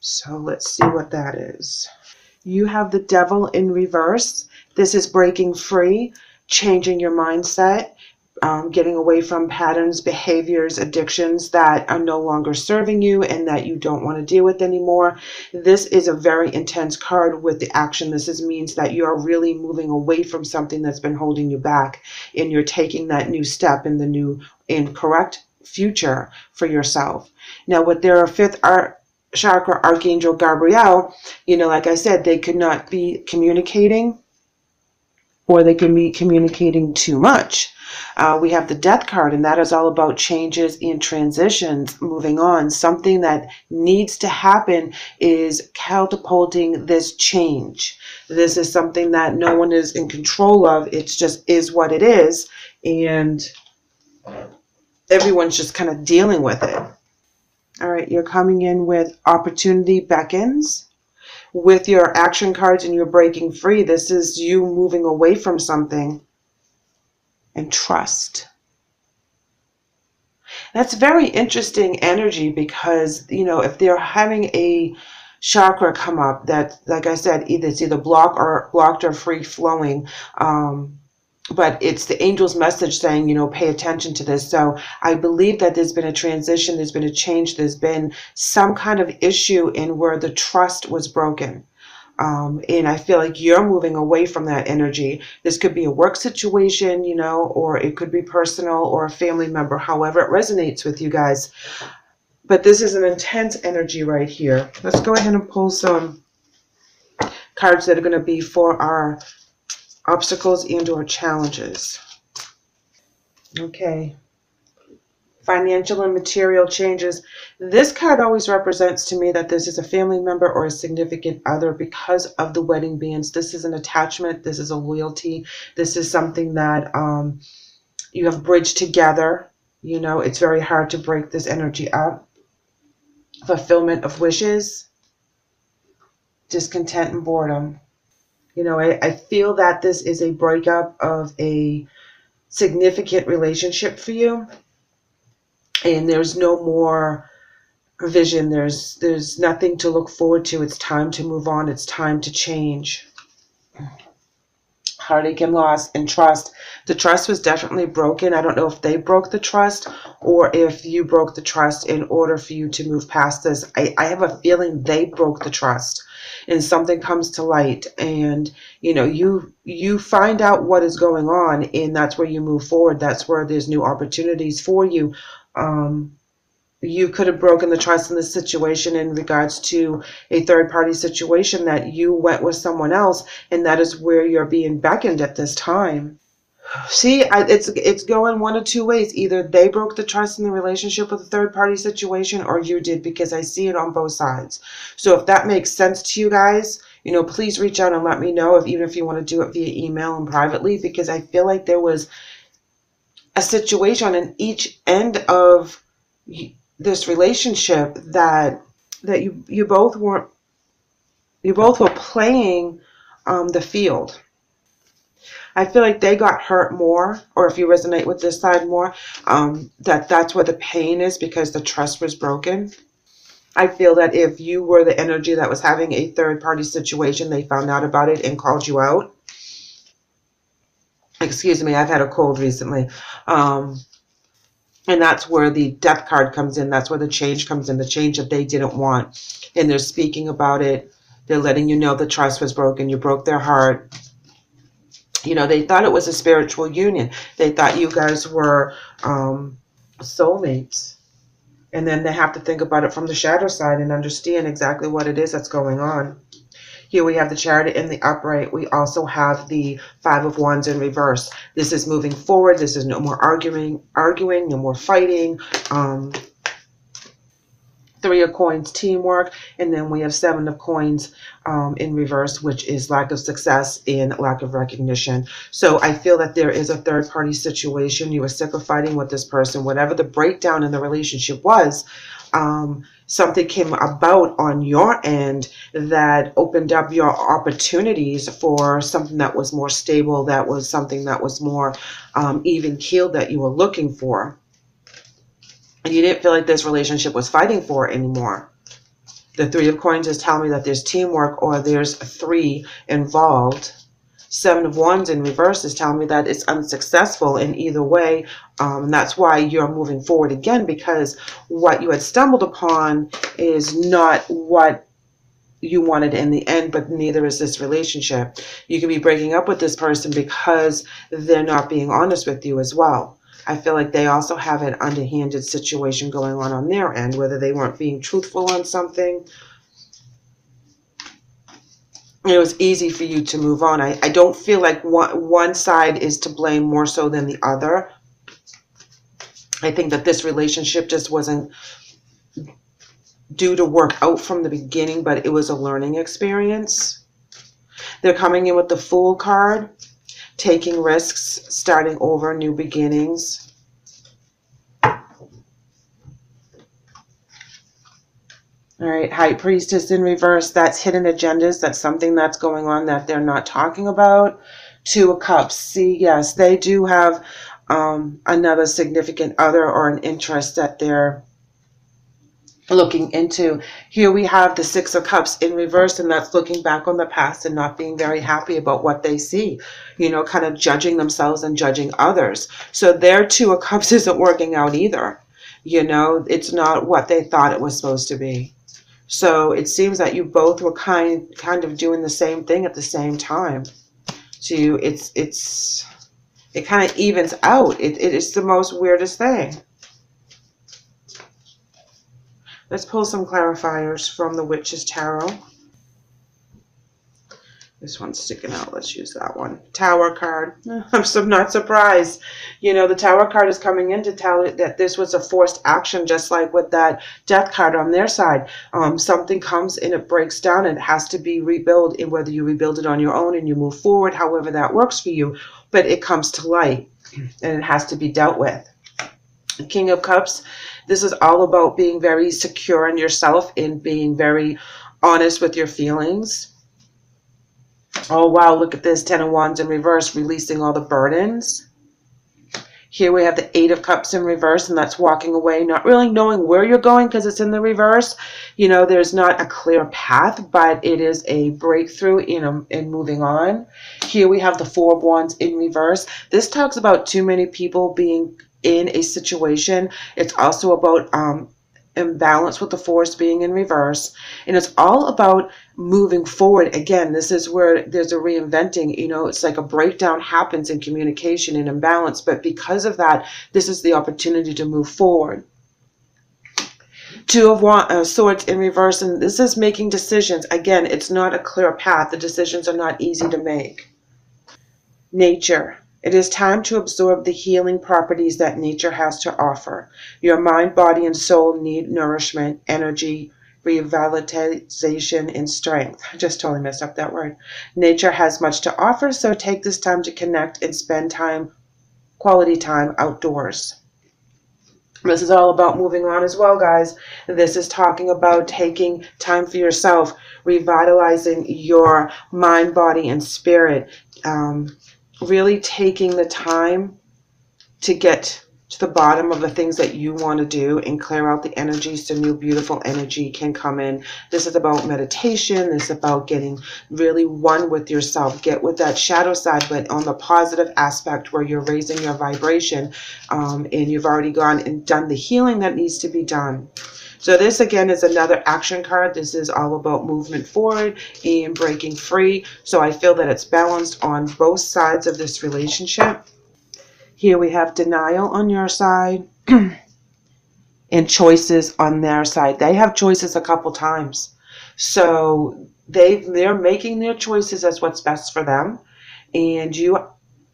So let's see what that is. You have the Devil in reverse. This is breaking free, changing your mindset, getting away from patterns, behaviors, addictions that are no longer serving you and that you don't want to deal with anymore. This is a very intense card with the action. This means that you're really moving away from something that's been holding you back, and you're taking that new step in the new and correct future for yourself. Now, with their fifth chakra, Archangel Gabriel, like I said, they could not be communicating, or they can be communicating too much. We have the Death card, and that is all about changes and transitions, moving on. Something that needs to happen is catapulting this change. This is something that no one is in control of. It just is what it is, and everyone's just kind of dealing with it. All right, you're coming in with Opportunity Beckons. With your action cards and you're breaking free, this is you moving away from something. And trust. That's very interesting energy because, if they're having a chakra come up that, like I said, it's either blocked or free flowing, but it's the angel's message saying, pay attention to this. So I believe that there's been a transition, there's been a change, there's been some kind of issue in where the trust was broken. And I feel like you're moving away from that energy. This could be a work situation, or it could be personal or a family member, however it resonates with you guys. But this is an intense energy right here. Let's go ahead and pull some cards that are going to be for our obstacles and or challenges. Okay. Financial and material changes. This card always represents to me that this is a family member or a significant other because of the wedding bands. This is an attachment. This is a loyalty. This is something that you have bridged together. It's very hard to break this energy up. Fulfillment of wishes. Discontent and boredom. I feel that this is a breakup of a significant relationship for you. And there's no more vision. There's nothing to look forward to. It's time to move on. It's time to change. Heartache and loss and trust. The trust was definitely broken. I don't know if they broke the trust or if you broke the trust in order for you to move past this. I have a feeling they broke the trust, and something comes to light, and you find out what is going on, and that's where you move forward. That's where there's new opportunities for you. You could have broken the trust in this situation in regards to a third-party situation that you went with someone else, and that is where you're being beckoned at this time. See, it's going one of two ways. Either they broke the trust in the relationship with a third-party situation, or you did, because I see it on both sides. So if that makes sense to you guys, please reach out and let me know, even if you want to do it via email and privately, because I feel like there was a situation in each end of this relationship that you both were playing the field. I feel like they got hurt more, or if you resonate with this side more, that's where the pain is, because the trust was broken. I feel that if you were the energy that was having a third party situation, they found out about it and called you out. Excuse me, I've had a cold recently. And that's where the Death card comes in. That's where the change comes in, the change that they didn't want. And they're speaking about it. They're letting you know the trust was broken. You broke their heart. They thought it was a spiritual union. They thought you guys were soulmates. And then they have to think about it from the shadow side and understand exactly what it is that's going on. Here we have the Chariot in the upright. We also have the Five of Wands in reverse. This is moving forward. This is no more arguing, no more fighting. Three of Coins, teamwork. And then we have Seven of Coins in reverse, which is lack of success and lack of recognition. So I feel that there is a third-party situation. You were sick of fighting with this person. Whatever the breakdown in the relationship was, something came about on your end that opened up your opportunities for something that was more stable, that was something that was more even-keeled that you were looking for. And you didn't feel like this relationship was fighting for it anymore. The Three of Coins is telling me that there's teamwork or there's 3 involved. Seven of Wands in reverse is telling me that it's unsuccessful in either way. That's why you're moving forward again, because what you had stumbled upon is not what you wanted in the end, but neither is this relationship. You could be breaking up with this person because they're not being honest with you as well. I feel like they also have an underhanded situation going on their end, whether they weren't being truthful on something. It was easy for you to move on. I don't feel like one side is to blame more so than the other. I think that this relationship just wasn't due to work out from the beginning, but it was a learning experience. They're coming in with the Fool card, taking risks, starting over, new beginnings. All right, High Priestess in reverse, that's hidden agendas. That's something that's going on that they're not talking about. Two of Cups. See, yes, they do have another significant other or an interest that they're looking into. Here we have the Six of Cups in reverse, and that's looking back on the past and not being very happy about what they see. You know, kind of judging themselves and judging others. So their Two of Cups isn't working out either. You know, it's not what they thought it was supposed to be. So it seems that you both were kind of doing the same thing at the same time. So it kind of evens out. It is the most weirdest thing. Let's pull some clarifiers from the Witch's Tarot. This one's sticking out. Let's use that one. Tower card. I'm not surprised. You know, the Tower card is coming in to tell it that this was a forced action, just like with that Death card on their side. Something comes and it breaks down and it has to be rebuilt, and whether you rebuild it on your own and you move forward, however that works for you, but it comes to light and it has to be dealt with. King of Cups. This is all about being very secure in yourself and being very honest with your feelings. Oh, wow, look at this. 10 of Wands in reverse, releasing all the burdens. Here we have the 8 of Cups in reverse, and that's walking away, not really knowing where you're going because it's in the reverse. You know, there's not a clear path, but it is a breakthrough in moving on. Here we have the 4 of Wands in reverse. This talks about too many people being in a situation. It's also about imbalance with the Force being in reverse, and it's all about moving forward. Again, this is where there's a reinventing. You know, it's like a breakdown happens in communication and imbalance, but because of that, this is the opportunity to move forward. 2 of Swords in reverse, and this is making decisions. Again, it's not a clear path. The decisions are not easy to make. Nature. It is time to absorb the healing properties that nature has to offer. Your mind, body, and soul need nourishment, energy, revitalization, and strength. I just totally messed up that word. Nature has much to offer, so take this time to connect and spend time, quality time outdoors. This is all about moving on as well, guys. This is talking about taking time for yourself, revitalizing your mind, body, and spirit. Really taking the time to get to the bottom of the things that you want to do and clear out the energy so new beautiful energy can come in. This is about meditation. This is about getting really one with yourself. Get with that shadow side, but on the positive aspect where you're raising your vibration, and you've already gone and done the healing that needs to be done. So this again is another action card. This is all about movement forward and breaking free. So I feel that it's balanced on both sides of this relationship. Here we have denial on your side and choices on their side. They have choices a couple times. So they're making their choices as what's best for them. And you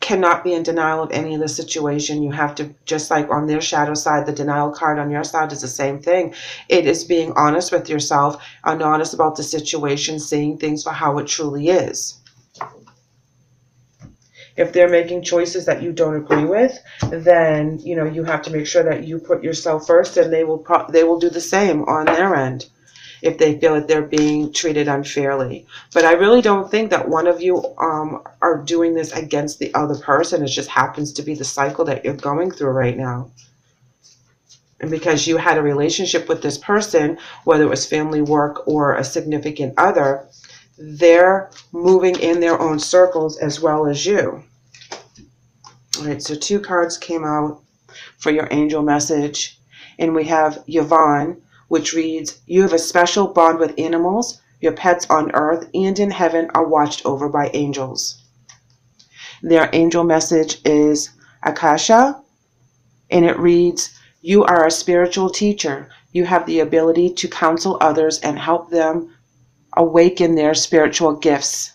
cannot be in denial of any of the situation. You have to, just like on their shadow side, the denial card on your side is the same thing. It is being honest with yourself and honest about the situation, seeing things for how it truly is. If they're making choices that you don't agree with, then you know you have to make sure that you put yourself first, and they will do the same on their end if they feel that they're being treated unfairly. But I really don't think that one of you are doing this against the other person. It just happens to be the cycle that you're going through right now. And because you had a relationship with this person, whether it was family, work, or a significant other, they're moving in their own circles as well as you. All right, so 2 cards came out for your angel message. And we have Yvonne, which reads, you have a special bond with animals. Your pets on earth and in heaven are watched over by angels. Their angel message is Akasha, and it reads, you are a spiritual teacher. You have the ability to counsel others and help them awaken their spiritual gifts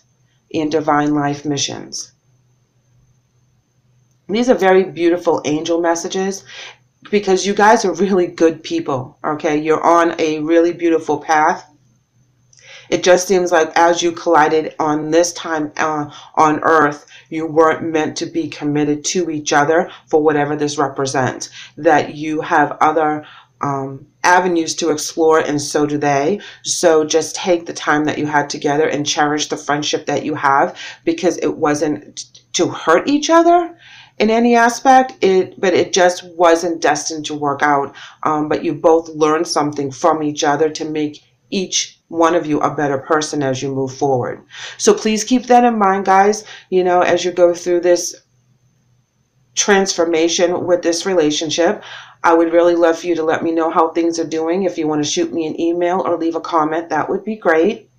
and divine life missions. These are very beautiful angel messages because you guys are really good people, okay? You're on a really beautiful path. It just seems like as you collided on this time on Earth, you weren't meant to be committed to each other for whatever this represents. That you have other avenues to explore, and so do they. So just take the time that you had together and cherish the friendship that you have, because it wasn't to hurt each other in any aspect, but it just wasn't destined to work out. But you both learned something from each other to make each one of you a better person as you move forward. So please keep that in mind, guys, as you go through this transformation with this relationship. I would really love for you to let me know how things are doing. If you want to shoot me an email or leave a comment, that would be great.